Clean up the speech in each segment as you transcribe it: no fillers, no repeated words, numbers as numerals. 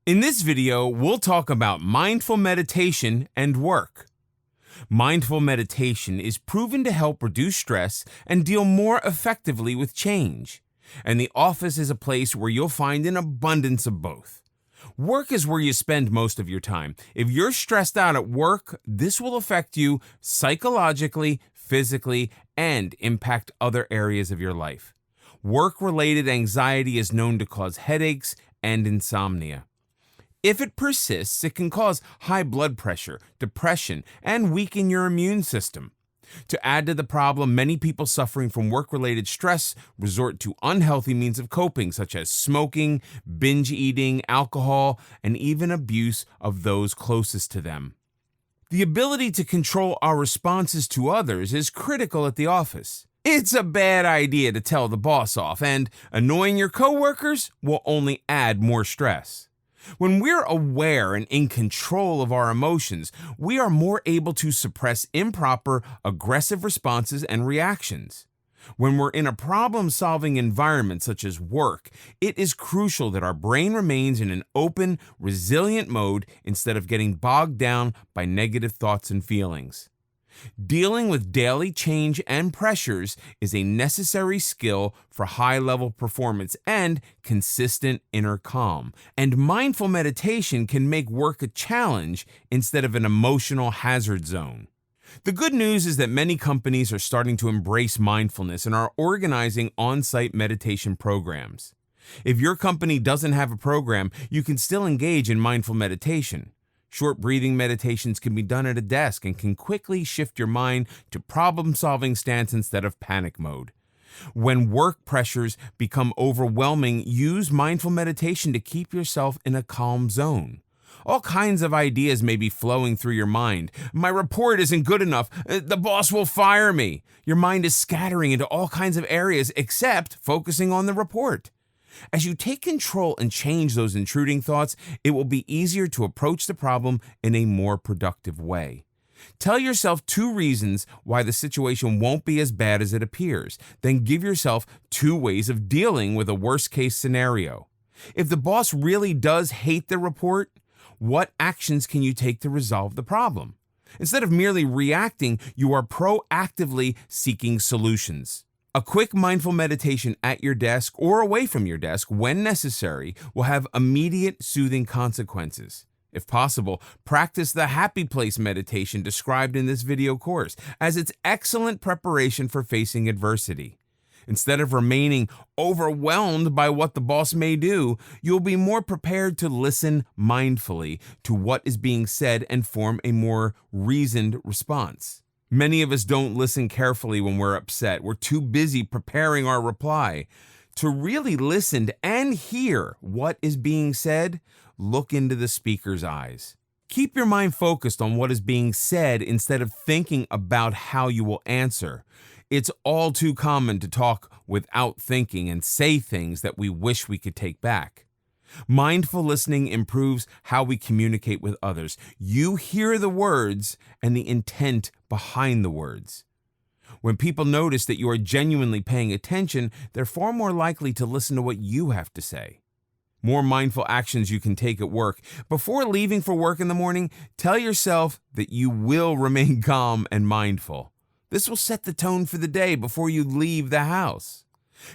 In this video, we'll talk about mindful meditation and work. Mindful meditation is proven to help reduce stress and deal more effectively with change. And the office is a place where you'll find an abundance of both. Work is where you spend most of your time. If you're stressed out at work, this will affect you psychologically, physically, and impact other areas of your life. Work-related anxiety is known to cause headaches and insomnia. If it persists, it can cause high blood pressure, depression, and weaken your immune system. To add to the problem, many people suffering from work-related stress resort to unhealthy means of coping, such as smoking, binge eating, alcohol, and even abuse of those closest to them. The ability to control our responses to others is critical at the office. It's a bad idea to tell the boss off, and annoying your coworkers will only add more stress. When we're aware and in control of our emotions, we are more able to suppress improper, aggressive responses and reactions. When we're in a problem-solving environment such as work, it is crucial that our brain remains in an open, resilient mode instead of getting bogged down by negative thoughts and feelings. Dealing with daily change and pressures is a necessary skill for high-level performance and consistent inner calm. And mindful meditation can make work a challenge instead of an emotional hazard zone. The good news is that many companies are starting to embrace mindfulness and are organizing on-site meditation programs. If your company doesn't have a program, you can still engage in mindful meditation. Short breathing meditations can be done at a desk and can quickly shift your mind to problem-solving stance instead of panic mode. When work pressures become overwhelming, use mindful meditation to keep yourself in a calm zone. All kinds of ideas may be flowing through your mind. My report isn't good enough. The boss will fire me. Your mind is scattering into all kinds of areas except focusing on the report. As you take control and change those intruding thoughts, it will be easier to approach the problem in a more productive way. Tell yourself 2 reasons why the situation won't be as bad as it appears. Then give yourself 2 ways of dealing with a worst-case scenario. If the boss really does hate the report, what actions can you take to resolve the problem? Instead of merely reacting, you are proactively seeking solutions. A quick mindful meditation at your desk or away from your desk when necessary will have immediate soothing consequences. If possible, practice the happy place meditation described in this video course, as it's excellent preparation for facing adversity. Instead of remaining overwhelmed by what the boss may do, you'll be more prepared to listen mindfully to what is being said and form a more reasoned response. Many of us don't listen carefully when we're upset. We're too busy preparing our reply. To really listen and hear what is being said, look into the speaker's eyes. Keep your mind focused on what is being said instead of thinking about how you will answer. It's all too common to talk without thinking and say things that we wish we could take back. Mindful listening improves how we communicate with others. You hear the words and the intent behind the words. When people notice that you are genuinely paying attention, they're far more likely to listen to what you have to say. More mindful actions you can take at work. Before leaving for work in the morning, tell yourself that you will remain calm and mindful. This will set the tone for the day before you leave the house.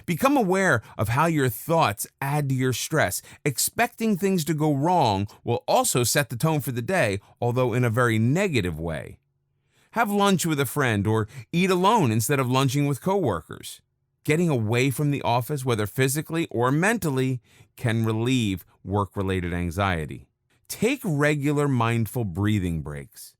Become aware of how your thoughts add to your stress. Expecting things to go wrong will also set the tone for the day, although in a very negative way. Have lunch with a friend or eat alone instead of lunching with coworkers. Getting away from the office, whether physically or mentally, can relieve work-related anxiety. Take regular mindful breathing breaks.